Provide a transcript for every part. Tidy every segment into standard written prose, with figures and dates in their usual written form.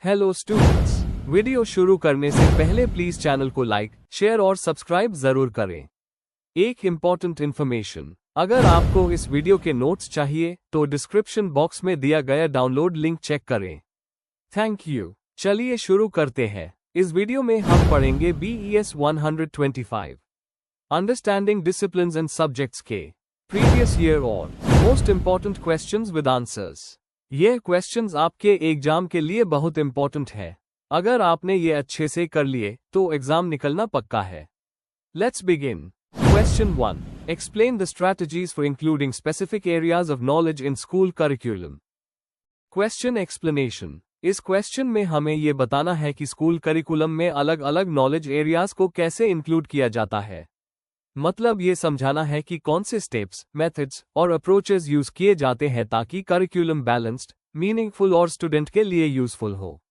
Hello students, video शुरू करने से पहले प्लीज चैनल को लाइक, शेयर और सब्सक्राइब जरूर करें। एक इम्पॉर्टेंट इन्फॉर्मेशन, अगर आपको इस वीडियो के नोट्स चाहिए तो डिस्क्रिप्शन बॉक्स में दिया गया डाउनलोड लिंक चेक करें। Thank you. चलिए शुरू करते हैं। इस वीडियो में हम पढ़ेंगे BES 125 understanding disciplines and subjects के प्रीवियस ईयर और most important questions with answers. ये क्वेश्चंस आपके एग्जाम के लिए बहुत इंपॉर्टेंट है। अगर आपने ये अच्छे से कर लिए तो एग्जाम निकलना पक्का है। Let's begin. Question 1, explain the strategies for including specific areas of knowledge in school curriculum. Question explanation. इस क्वेश्चन में हमें ये बताना है कि स्कूल करिकुलम में अलग अलग नॉलेज एरियाज को कैसे इंक्लूड किया जाता है। मतलब ये समझाना है कि कौन से स्टेप्स, मेथड्स और अप्रोचेस यूज किए जाते हैं ताकि करिकुलम बैलेंस्ड, मीनिंगफुल और स्टूडेंट के लिए यूजफुल हो।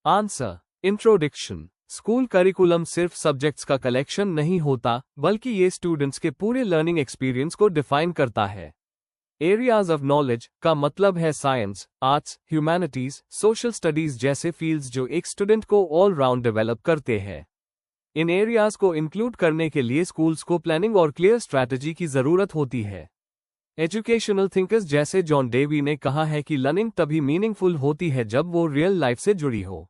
आंसर। इंट्रोडक्शन। स्कूल करिकुलम सिर्फ सब्जेक्ट्स का कलेक्शन नहीं होता, बल्कि ये स्टूडेंट्स के पूरे लर्निंग एक्सपीरियंस को डिफाइन करता है। एरियाज ऑफ नॉलेज का मतलब है science, arts, humanities, social studies जैसे फील्ड्स जो एक स्टूडेंट को ऑल राउंड डेवलप करते हैं। इन एरियाज को इंक्लूड करने के लिए स्कूल्स को प्लानिंग और क्लियर स्ट्रैटेजी की जरूरत होती है। एजुकेशनल थिंकर्स जैसे जॉन डेवी ने कहा है कि लर्निंग तभी मीनिंगफुल होती है जब वो रियल लाइफ से जुड़ी हो।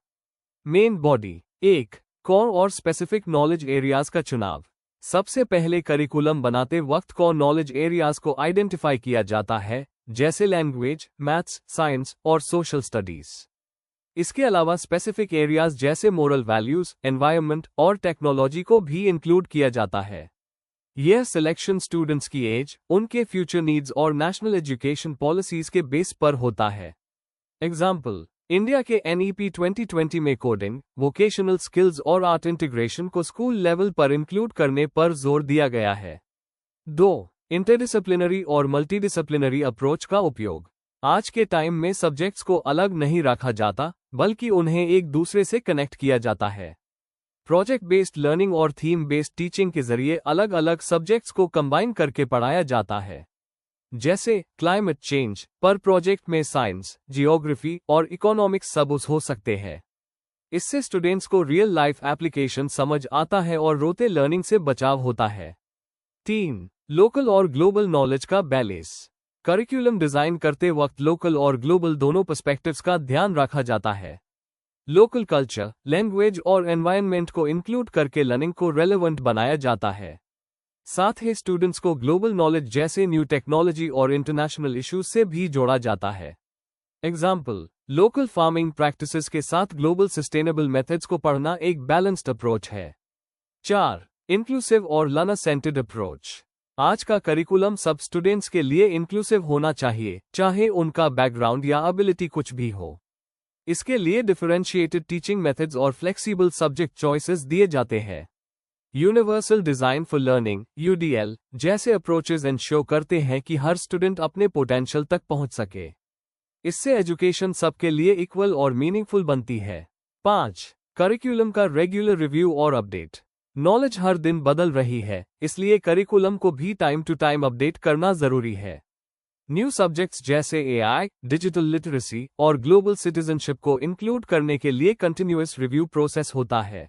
Main body. 1, कोर और स्पेसिफिक नॉलेज एरियाज का चुनाव। सबसे पहले करिकुलम बनाते वक्त कोर नॉलेज एरियाज को आइडेंटिफाई किया जाता है, जैसे लैंग्वेज, मैथ्स, साइंस और सोशल स्टडीज। इसके अलावा स्पेसिफिक एरियाज जैसे मोरल वैल्यूज, एनवायरनमेंट और टेक्नोलॉजी को भी इंक्लूड किया जाता है। यह सिलेक्शन स्टूडेंट्स की एज, उनके फ्यूचर नीड्स और नेशनल एजुकेशन पॉलिसीज के बेस पर होता है। एग्जाम्पल, इंडिया के NEP 2020 में कोडिंग, वोकेशनल स्किल्स और आर्ट इंटीग्रेशन को स्कूल लेवल पर इंक्लूड करने पर जोर दिया गया है। 2, इंटरडिसिप्लिनरी और मल्टीडिसिप्लिनरी अप्रोच का उपयोग। आज के टाइम में सब्जेक्ट्स को अलग नहीं रखा जाता, बल्कि उन्हें एक दूसरे से कनेक्ट किया जाता है। प्रोजेक्ट बेस्ड लर्निंग और थीम बेस्ड टीचिंग के जरिए अलग अलग सब्जेक्ट्स को कंबाइन करके पढ़ाया जाता है। जैसे क्लाइमेट चेंज पर प्रोजेक्ट में साइंस, जियोग्राफी और इकोनॉमिक्स सब हो सकते हैं। इससे स्टूडेंट्स को रियल लाइफ एप्लीकेशन समझ आता है और रोते लर्निंग से बचाव होता है। 3, लोकल और ग्लोबल नॉलेज का बैलेंस। करिकुलम डिजाइन करते वक्त लोकल और ग्लोबल दोनों पर्सपेक्टिव्स का ध्यान रखा जाता है। लोकल कल्चर, लैंग्वेज और एनवायरनमेंट को इंक्लूड करके लर्निंग को रेलेवेंट बनाया जाता है। साथ ही स्टूडेंट्स को ग्लोबल नॉलेज जैसे न्यू टेक्नोलॉजी और इंटरनेशनल इश्यूज से भी जोड़ा जाता है। एग्जाम्पल, लोकल फार्मिंग प्रैक्टिसेस के साथ ग्लोबल सस्टेनेबल मेथड्स को पढ़ना एक बैलेंस्ड अप्रोच है। 4, इंक्लूसिव और लर्नर सेंटर्ड अप्रोच। आज का करिकुलम सब स्टूडेंट्स के लिए इंक्लूसिव होना चाहिए, चाहे उनका बैकग्राउंड या एबिलिटी कुछ भी हो। इसके लिए डिफरेंशिएटेड टीचिंग मेथड्स और फ्लेक्सिबल सब्जेक्ट चॉइसेस दिए जाते हैं। Universal design for learning UDL जैसे अप्रोचेस इंश्योर करते हैं कि हर स्टूडेंट अपने पोटेंशियल तक पहुंच सके। इससे एजुकेशन सबके लिए इक्वल और मीनिंगफुल बनती है। 5, करिकुलम का रेगुलर रिव्यू और अपडेट। नॉलेज हर दिन बदल रही है, इसलिए करिकुलम को भी टाइम टू टाइम अपडेट करना जरूरी है। न्यू सब्जेक्ट्स जैसे AI, डिजिटल लिटरेसी और ग्लोबल सिटीजनशिप को इंक्लूड करने के लिए कंटिन्यूअस रिव्यू प्रोसेस होता है।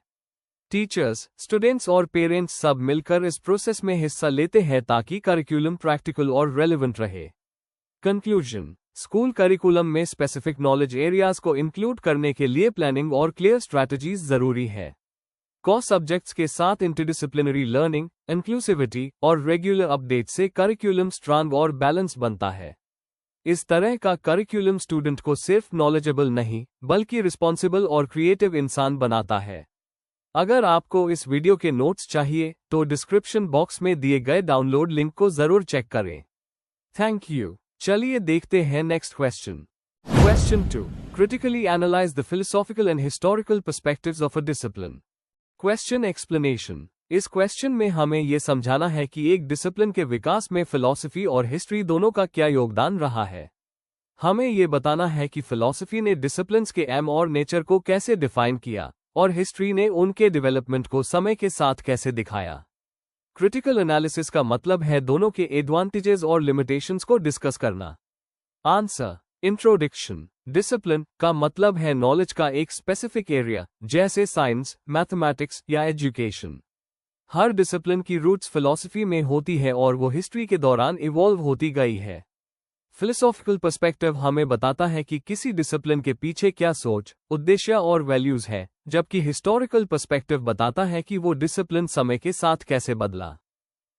टीचर्स, स्टूडेंट्स और पेरेंट्स सब मिलकर इस प्रोसेस में हिस्सा लेते हैं ताकि करिकुलम प्रैक्टिकल और रेलेवेंट रहे। कंक्लूजन। स्कूल करिकुलम में स्पेसिफिक नॉलेज एरियाज को इंक्लूड करने के लिए प्लानिंग और क्लियर स्ट्रैटेजीज जरूरी है। कोर सब्जेक्ट्स के साथ इंटरडिसिप्लिनरी लर्निंग, इंक्लूसिविटी और रेगुलर अपडेट से करिकुलम स्ट्रांग और बैलेंस बनता है। इस तरह का करिकुलम स्टूडेंट को सिर्फ नॉलेजेबल नहीं, बल्कि रिस्पॉन्सिबल और क्रिएटिव इंसान बनाता है। अगर आपको इस वीडियो के नोट्स चाहिए तो डिस्क्रिप्शन बॉक्स में दिए गए डाउनलोड लिंक को जरूर चेक करें। Thank you. चलिए देखते हैं next question. Question 2, critically analyse the philosophical and historical perspectives of a discipline. Question explanation. इस क्वेश्चन में हमें यह समझाना है कि एक डिसिप्लिन के विकास में फिलॉसफी और हिस्ट्री दोनों का क्या योगदान रहा है। हमें यह बताना है कि फिलॉसफी ने डिसिप्लिन्स के एम और नेचर को कैसे डिफाइन किया और हिस्ट्री ने उनके डेवलपमेंट को समय के साथ कैसे दिखाया। क्रिटिकल एनालिसिस का मतलब है दोनों के एडवांटेजेस और लिमिटेशंस को डिस्कस करना। आंसर। इंट्रोडक्शन। डिसिप्लिन का मतलब है नॉलेज का एक स्पेसिफिक एरिया, जैसे साइंस, मैथमेटिक्स या एजुकेशन। हर डिसिप्लिन की रूट्स फिलॉसफी में होती है और वो हिस्ट्री के दौरान इवॉल्व होती गई है। फिलोसॉफिकल पर्सपेक्टिव हमें बताता है कि किसी डिसिप्लिन के पीछे क्या सोच, उद्देश्य और वैल्यूज है, जबकि हिस्टोरिकल पर्सपेक्टिव बताता है कि वो डिसिप्लिन समय के साथ कैसे बदला।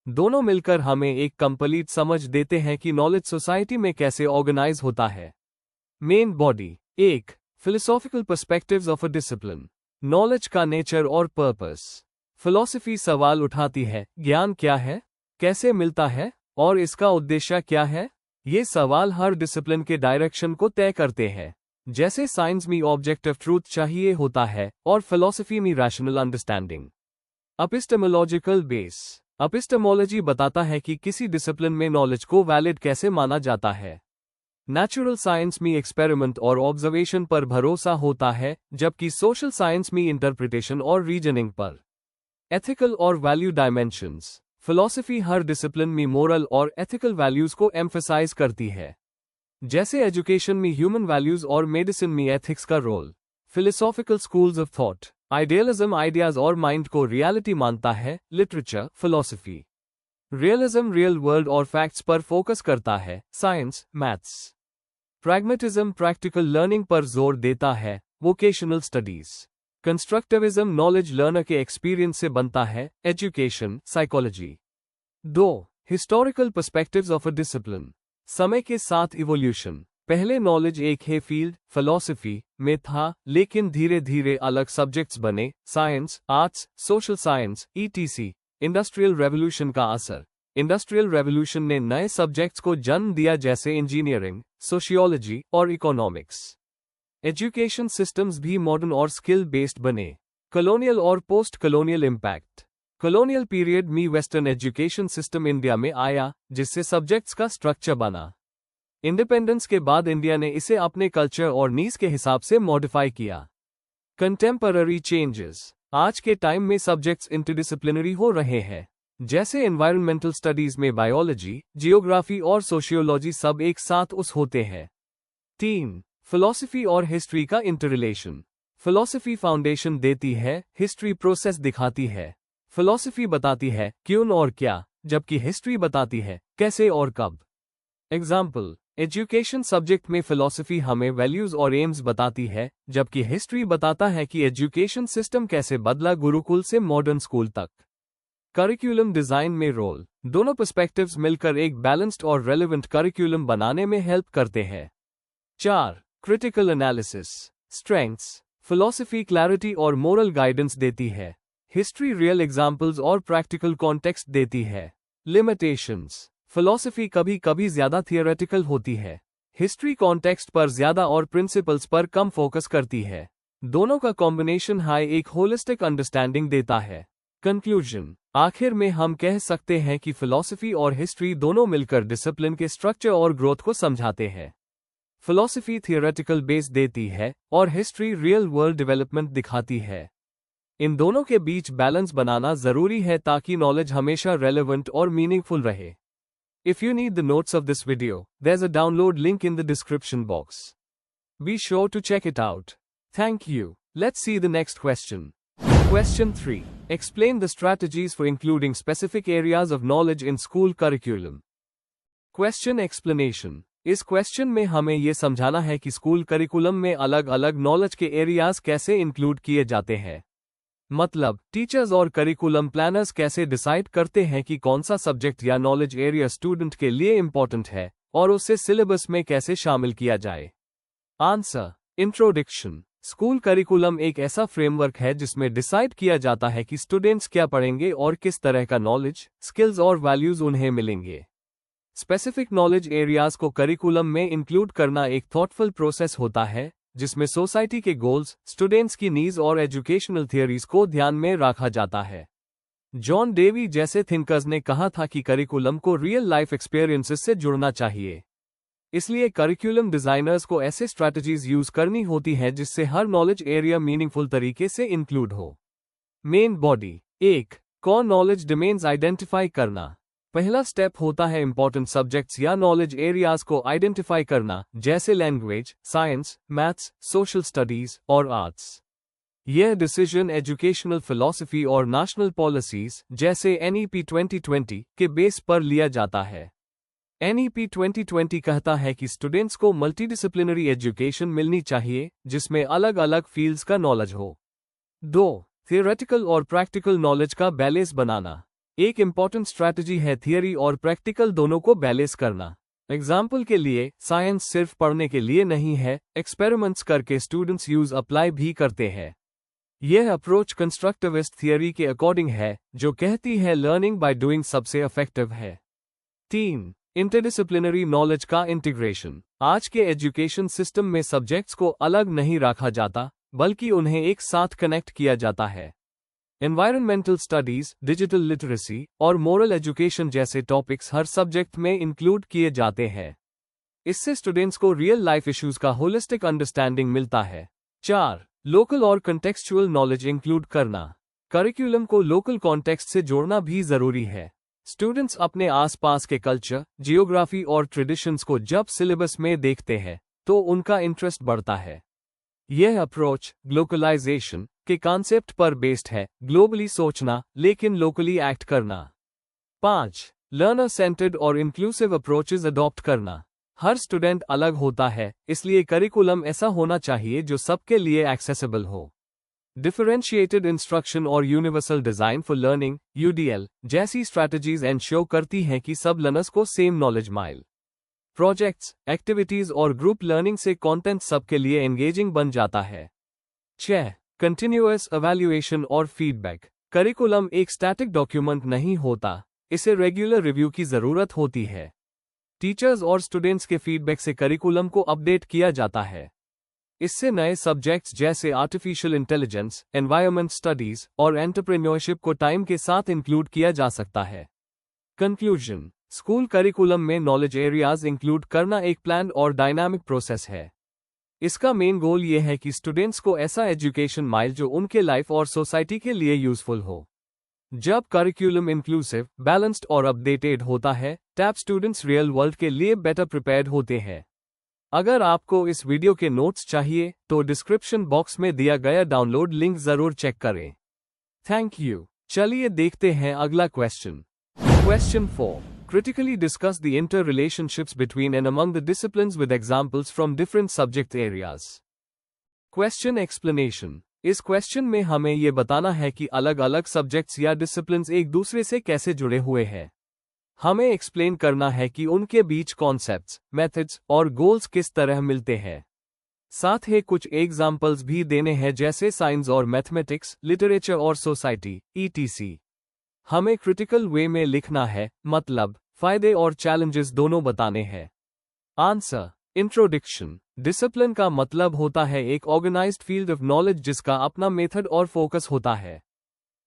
दोनों मिलकर हमें एक कंप्लीट समझ देते हैं कि नॉलेज सोसाइटी में कैसे ऑर्गेनाइज होता है। Main body. 1. Philosophical perspectives of a discipline. Knowledge का नेचर और पर्पस। फिलॉसफी सवाल उठाती है, ज्ञान क्या है, कैसे मिलता है और इसका उद्देश्य क्या है। ये सवाल हर डिसिप्लिन के डायरेक्शन को तय करते हैं। जैसे साइंस में ऑब्जेक्टिव ट्रूथ चाहिए होता है और फिलॉसफी में rational understanding. Epistemological base. Epistemology बताता है कि किसी डिसिप्लिन में नॉलेज को वैलिड कैसे माना जाता है। नेचुरल साइंस में एक्सपेरिमेंट और ऑब्जर्वेशन पर भरोसा होता है, जबकि सोशल साइंस में इंटरप्रिटेशन और रीजनिंग पर। एथिकल और वैल्यू डायमेंशंस। फिलॉसफी हर डिसिप्लिन में मोरल और एथिकल वैल्यूज को एम्फसाइज करती है। जैसे एजुकेशन में ह्यूमन वैल्यूज और मेडिसिन में एथिक्स का role. Philosophical schools of thought. Idealism ideas और माइंड को रियलिटी मानता है। Literature, philosophy. Realism real world और फैक्ट्स पर फोकस करता है। Science, maths. Pragmatism practical learning पर जोर देता है। Vocational studies. Constructivism knowledge learner के एक्सपीरियंस से बनता है। Education, psychology. 2. Historical perspectives of a discipline. समय के साथ इवोल्यूशन। पहले नॉलेज एक ही फील्ड, फिलॉसफी, में था, लेकिन धीरे धीरे अलग सब्जेक्ट्स बने। Science, arts, social science, etc. Industrial revolution का असर। इंडस्ट्रियल रेवोल्यूशन ने नए सब्जेक्ट्स को जन्म दिया, जैसे इंजीनियरिंग, सोशियोलॉजी और इकोनॉमिक्स। एजुकेशन सिस्टम्स भी मॉडर्न और स्किल बेस्ड बने। कॉलोनियल और post colonial impact. Colonial period में वेस्टर्न एजुकेशन सिस्टम इंडिया में आया, जिससे सब्जेक्ट्स का स्ट्रक्चर बना। इंडिपेंडेंस के बाद इंडिया ने इसे अपने कल्चर और नीड्स के हिसाब से मॉडिफाई किया। Contemporary changes. आज के टाइम में सब्जेक्ट्स इंटरडिसिप्लिनरी हो रहे हैं, जैसे एनवायरमेंटल स्टडीज में बायोलॉजी, जियोग्राफी और सोशियोलॉजी सब एक साथ उस होते हैं। 3. फिलॉसफी और हिस्ट्री का इंटररिलेशन। फिलॉसफी फाउंडेशन देती है, हिस्ट्री प्रोसेस दिखाती है। फिलॉसफी बताती है क्यों और क्या, जबकि हिस्ट्री बताती है कैसे और कब। एग्जाम्पल, एजुकेशन सब्जेक्ट में फिलॉसफी हमें वैल्यूज और एम्स बताती है, जबकि हिस्ट्री बताता है कि एजुकेशन सिस्टम कैसे बदला गुरुकुल से मॉडर्न स्कूल तक। करिकुलम डिजाइन में रोल। दोनों पर्सपेक्टिव्स मिलकर एक बैलेंस्ड और रेलेवेंट करिकुलम बनाने में हेल्प करते हैं। 4. Critical analysis. Strengths. Philosophy clarity और मोरल गाइडेंस देती है। हिस्ट्री रियल एग्जाम्पल्स और प्रैक्टिकल कॉन्टेक्स्ट देती है। लिमिटेशंस। फिलॉसफी कभी कभी ज्यादा थियोरेटिकल होती है। हिस्ट्री कॉन्टेक्स्ट पर ज्यादा और प्रिंसिपल्स पर कम फोकस करती है। दोनों का कॉम्बिनेशन हाई एक होलिस्टिक अंडरस्टैंडिंग देता है। कंक्लूजन। आखिर में हम कह सकते हैं कि फिलॉसफी और हिस्ट्री दोनों मिलकर डिसिप्लिन के स्ट्रक्चर और ग्रोथ को समझाते हैं। फिलॉसफी थियोरेटिकल बेस देती है और हिस्ट्री रियल वर्ल्ड डेवलपमेंट दिखाती है। इन दोनों के बीच बैलेंस बनाना जरूरी है ताकि नॉलेज हमेशा रेलेवेंट और मीनिंगफुल रहे। If you need the notes of this video, there's a download link in the description box. Be sure to check it out. Thank you. Let's see the next question. Question 3. Explain the strategies for including specific areas of knowledge in school curriculum. Question explanation. इस question में हमें यह समझाना है कि school curriculum में अलग अलग नॉलेज के एरियाज कैसे इंक्लूड किए जाते हैं। मतलब, टीचर्स और करिकुलम प्लानर्स कैसे डिसाइड करते हैं कि कौन सा सब्जेक्ट या नॉलेज एरिया स्टूडेंट के लिए इंपॉर्टेंट है और उसे सिलेबस में कैसे शामिल किया जाए। आंसर। इंट्रोडक्शन। स्कूल करिकुलम एक ऐसा फ्रेमवर्क है जिसमें डिसाइड किया जाता है कि स्टूडेंट्स क्या पढ़ेंगे और किस तरह का नॉलेज, स्किल्स और वैल्यूज उन्हें मिलेंगे। स्पेसिफिक नॉलेज एरियाज को करिकुलम में इंक्लूड करना एक थॉटफुल प्रोसेस होता है, जिसमें सोसाइटी के गोल्स, स्टूडेंट्स की नीड्स और एजुकेशनल थियरीज को ध्यान में रखा जाता है। जॉन डेवी जैसे थिंकर्स ने कहा था कि करिकुलम को रियल लाइफ एक्सपीरियंसेस से जुड़ना चाहिए। इसलिए करिकुलम डिजाइनर्स को ऐसे स्ट्रैटेजीज यूज करनी होती हैं जिससे हर नॉलेज एरिया मीनिंगफुल तरीके से इंक्लूड हो। Main body. 1. Core knowledge domains identify करना। पहला स्टेप होता है इंपॉर्टेंट सब्जेक्ट्स या नॉलेज एरियाज को आइडेंटिफाई करना, जैसे language, science, maths, social studies और आर्ट्स। यह डिसीजन एजुकेशनल फिलॉसफी और नेशनल पॉलिसीज जैसे NEP 2020 के बेस पर लिया जाता है। NEP 2020 कहता है कि स्टूडेंट्स को मल्टीडिसिप्लिनरी एजुकेशन मिलनी चाहिए जिसमें अलग अलग फील्ड्स का नॉलेज हो। 2. थियोरेटिकल और प्रैक्टिकल नॉलेज का बैलेंस बनाना। एक इम्पॉर्टेंट स्ट्रैटेजी है थियरी और प्रैक्टिकल दोनों को बैलेंस करना। एग्जाम्पल के लिए, साइंस सिर्फ पढ़ने के लिए नहीं है, एक्सपेरिमेंट्स करके स्टूडेंट्स यूज अप्लाई भी करते हैं। यह अप्रोच कंस्ट्रक्टिविस्ट थियरी के अकॉर्डिंग है, जो कहती है लर्निंग बाय डूइंग सबसे इफेक्टिव है। 3. इंटरडिसिप्लिनरी नॉलेज का इंटीग्रेशन। आज के एजुकेशन सिस्टम में सब्जेक्ट्स को अलग नहीं रखा जाता, बल्कि उन्हें एक साथ कनेक्ट किया जाता है। एनवायरनमेंटल स्टडीज, डिजिटल लिटरेसी और मोरल एजुकेशन जैसे टॉपिक्स हर सब्जेक्ट में इंक्लूड किए जाते हैं। इससे स्टूडेंट्स को रियल लाइफ इश्यूज का होलिस्टिक अंडरस्टैंडिंग मिलता है। 4. लोकल और कंटेक्सचुअल नॉलेज इंक्लूड करना। करिकुलम को लोकल कॉन्टेक्स्ट से जोड़ना भी जरूरी है। स्टूडेंट्स अपने आसपास के कल्चर, जियोग्राफी और ट्रेडिशंस को जब सिलेबस में देखते हैं तो उनका इंटरेस्ट बढ़ता है। यह अप्रोच ग्लोबलाइजेशन के कॉन्सेप्ट पर बेस्ड है, ग्लोबली सोचना लेकिन लोकली एक्ट करना। 5. लर्नर सेंटर्ड और इंक्लूसिव अप्रोचेस अडॉप्ट करना। हर स्टूडेंट अलग होता है, इसलिए करिकुलम ऐसा होना चाहिए जो सबके लिए एक्सेसिबल हो। डिफरेंशिएटेड इंस्ट्रक्शन और universal design for learning UDL जैसी स्ट्रैटेजीज एंश्योर करती हैं कि सब लर्नर्स को सेम नॉलेज मिले। प्रोजेक्ट्स, एक्टिविटीज और ग्रुप लर्निंग से कंटेंट सबके लिए एंगेजिंग बन जाता है। 6. कंटिन्यूअस इवैल्यूएशन और फीडबैक। करिकुलम एक स्टैटिक डॉक्यूमेंट नहीं होता, इसे रेगुलर रिव्यू की जरूरत होती है। टीचर्स और स्टूडेंट्स के फीडबैक से करिकुलम को अपडेट किया जाता है। इससे नए सब्जेक्ट्स जैसे आर्टिफिशियल इंटेलिजेंस, एनवायरनमेंट स्टडीज और एंटरप्रेन्योरशिप को टाइम के साथ इंक्लूड किया जा सकता है। कंक्लूजन। स्कूल करिकुलम में नॉलेज एरियाज इंक्लूड करना एक प्लान्ड और डायनामिक प्रोसेस है। इसका मेन गोल ये है कि स्टूडेंट्स को ऐसा एजुकेशन मिले जो उनके लाइफ और सोसाइटी के लिए यूजफुल हो। जब करिकुलम इंक्लूसिव, बैलेंस्ड और अपडेटेड होता है, तब स्टूडेंट्स रियल वर्ल्ड के लिए बेटर प्रिपेयर्ड होते हैं। अगर आपको इस वीडियो के नोट्स चाहिए तो डिस्क्रिप्शन बॉक्स में दिया गया डाउनलोड लिंक जरूर चेक करें। Thank you. चलिए देखते हैं अगला question. Question 4. Critically discuss the interrelationships between and among the disciplines with examples from different subject areas. Question explanation. इस क्वेश्चन में हमें ये बताना है कि अलग अलग सब्जेक्ट्स या डिसिप्लिन्स एक दूसरे से कैसे जुड़े हुए हैं। हमें एक्सप्लेन करना है कि उनके बीच कॉन्सेप्ट्स, मेथड्स और गोल्स किस तरह मिलते हैं। साथ ही कुछ एग्जाम्पल्स भी देने हैं जैसे साइंस और मैथमेटिक्स, लिटरेचर और सोसाइटी, ETC। हमें क्रिटिकल वे में लिखना है, मतलब फायदे और चैलेंजेस दोनों बताने हैं। आंसर। इंट्रोडक्शन। डिसिप्लिन का मतलब होता है एक ऑर्गेनाइज्ड फील्ड ऑफ नॉलेज जिसका अपना मेथड और फोकस होता है।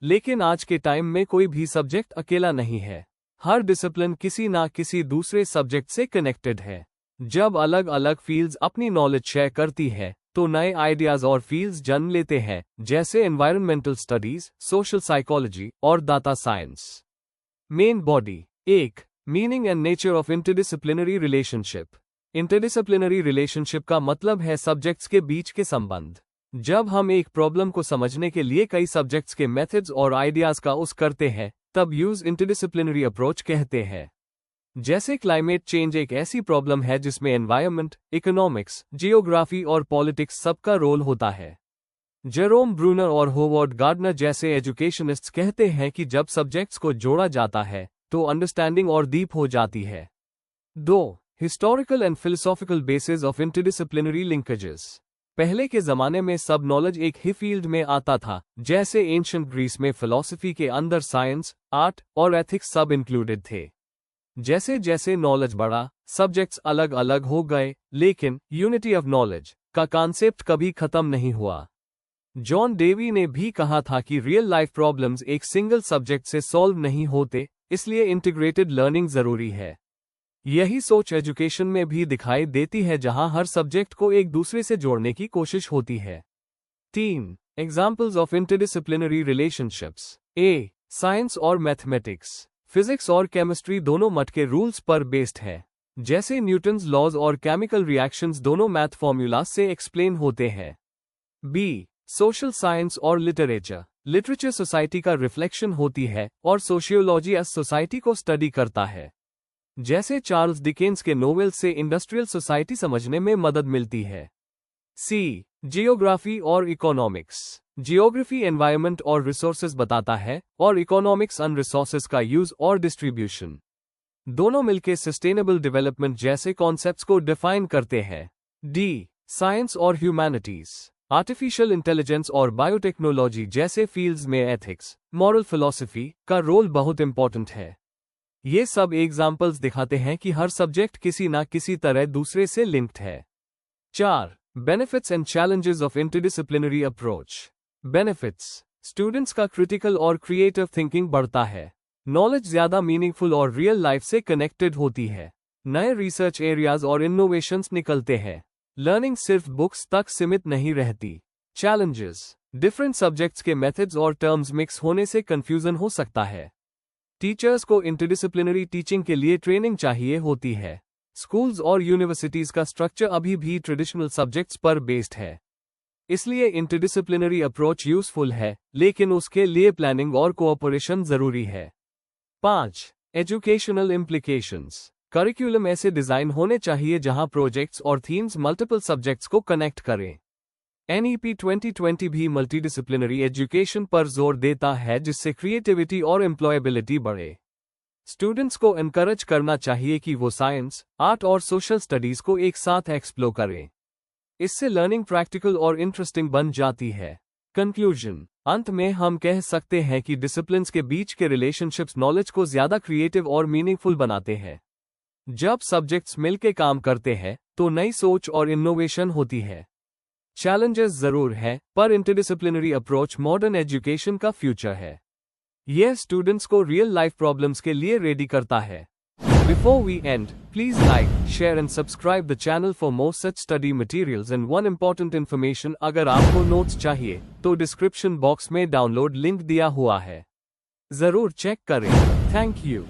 लेकिन आज के टाइम में कोई भी सब्जेक्ट अकेला नहीं है। हर डिसिप्लिन किसी ना किसी दूसरे सब्जेक्ट से कनेक्टेड है। जब अलग अलग फील्ड्स अपनी नॉलेज शेयर करती है तो नए आइडियाज और फील्ड्स जन्म लेते हैं, जैसे एनवायरनमेंटल स्टडीज, सोशल साइकोलॉजी और data science. Main body. 1. Meaning and nature of interdisciplinary relationship. Interdisciplinary relationship का मतलब है सब्जेक्ट्स के बीच के संबंध। जब हम एक प्रॉब्लम को समझने के लिए कई सब्जेक्ट्स के मेथड्स और आइडियाज का यूज करते हैं, तब यूज इंटरडिसिप्लिनरी अप्रोच कहते हैं। जैसे क्लाइमेट चेंज एक ऐसी प्रॉब्लम है जिसमें एनवायरनमेंट, इकोनॉमिक्स, जियोग्राफी और पॉलिटिक्स सबका रोल होता है। जेरोम ब्रूनर और होवर्ड गार्डनर जैसे एजुकेशनिस्ट्स कहते हैं कि जब सब्जेक्ट्स को जोड़ा जाता है तो अंडरस्टैंडिंग और डीप हो जाती है। 2. Historical and philosophical basis of interdisciplinary linkages. पहले के जमाने में सब नॉलेज एक ही फील्ड में आता था, जैसे एंशिएंट ग्रीस में फिलॉसफी के अंदर साइंस, आर्ट और एथिक्स सब इंक्लूडेड थे। जैसे जैसे नॉलेज बढ़ा, सब्जेक्ट्स अलग अलग हो गए, लेकिन यूनिटी ऑफ नॉलेज का कॉन्सेप्ट कभी खत्म नहीं हुआ। जॉन डेवी ने भी कहा था कि रियल लाइफ प्रॉब्लम्स एक सिंगल सब्जेक्ट से सॉल्व नहीं होते, इसलिए इंटीग्रेटेड लर्निंग जरूरी है। यही सोच एजुकेशन में भी दिखाई देती है, जहां हर सब्जेक्ट को एक दूसरे से जोड़ने की कोशिश होती है। 3. Examples of interdisciplinary relationships. A. Science और मैथमेटिक्स। फिजिक्स और केमिस्ट्री दोनों मट के रूल्स पर बेस्ड है, जैसे न्यूटन्स लॉज और केमिकल रिएक्शंस दोनों मैथ फॉर्मूलाज से एक्सप्लेन होते हैं। बी सोशल साइंस और लिटरेचर। लिटरेचर सोसाइटी का रिफ्लेक्शन होती है और सोशियोलॉजी एस सोसाइटी को स्टडी करता है। जैसे चार्ल्स डिकेंस के नोवेल से इंडस्ट्रियल सोसाइटी समझने में मदद मिलती है। सी जियोग्राफी और इकोनॉमिक्स। जियोग्राफी एनवायरनमेंट और रिसोर्सेज बताता है और इकोनॉमिक्स अन रिसोर्सेज का यूज और डिस्ट्रीब्यूशन। दोनों मिलकर सस्टेनेबल डेवलपमेंट जैसे कॉन्सेप्ट्स को डिफाइन करते हैं। डी साइंस और ह्यूमैनिटीज। आर्टिफिशियल इंटेलिजेंस और बायोटेक्नोलॉजी जैसे फील्ड्स में एथिक्स, मॉरल फिलॉसफी का रोल बहुत इंपॉर्टेंट है। ये सब एग्जाम्पल्स दिखाते हैं कि हर सब्जेक्ट किसी ना किसी तरह दूसरे से लिंक्ड है। 4. Benefits and challenges of interdisciplinary approach. Benefits. Students का क्रिटिकल और क्रिएटिव थिंकिंग बढ़ता है। नॉलेज ज्यादा मीनिंगफुल और रियल लाइफ से कनेक्टेड होती है। नए रिसर्च एरियाज और इनोवेशंस निकलते हैं। लर्निंग सिर्फ बुक्स तक सीमित नहीं रहती। चैलेंजेस। डिफरेंट सब्जेक्ट्स के मेथड्स और टर्म्स मिक्स होने से कंफ्यूजन हो सकता है। टीचर्स को इंटरडिसिप्लिनरी टीचिंग के लिए ट्रेनिंग चाहिए होती है। स्कूल्स और यूनिवर्सिटीज का स्ट्रक्चर अभी भी ट्रेडिशनल सब्जेक्ट्स पर बेस्ड है, इसलिए इंटरडिसिप्लिनरी अप्रोच यूजफुल है, लेकिन उसके लिए प्लानिंग और कोऑपरेशन जरूरी है। 5. Educational implications. करिकुलम ऐसे डिजाइन होने चाहिए जहां प्रोजेक्ट्स और थीम्स मल्टीपल सब्जेक्ट्स को कनेक्ट करें। NEP 2020 भी मल्टीडिसिप्लिनरी एजुकेशन पर जोर देता है, जिससे क्रिएटिविटी और एम्प्लॉयबिलिटी बढ़े। स्टूडेंट्स को एनकरेज करना चाहिए कि वो साइंस, आर्ट और सोशल स्टडीज को एक साथ एक्सप्लोर करें। इससे लर्निंग प्रैक्टिकल और इंटरेस्टिंग बन जाती है। कंक्लूजन। अंत में हम कह सकते हैं कि डिसिप्लिन्स के बीच के रिलेशनशिप्स नॉलेज को ज्यादा क्रिएटिव और मीनिंगफुल बनाते हैं। जब सब्जेक्ट्स मिलकर काम करते हैं तो नई सोच और इनोवेशन होती है। चैलेंजेस जरूर है, पर इंटरडिसिप्लिनरी अप्रोच मॉडर्न एजुकेशन का फ्यूचर है। यह स्टूडेंट्स को रियल लाइफ प्रॉब्लम्स के लिए रेडी करता है। Before we end, please like, share and subscribe the channel for more such study materials and one important information। अगर आपको नोट्स चाहिए तो डिस्क्रिप्शन बॉक्स में डाउनलोड लिंक दिया हुआ है, जरूर चेक करें। Thank you.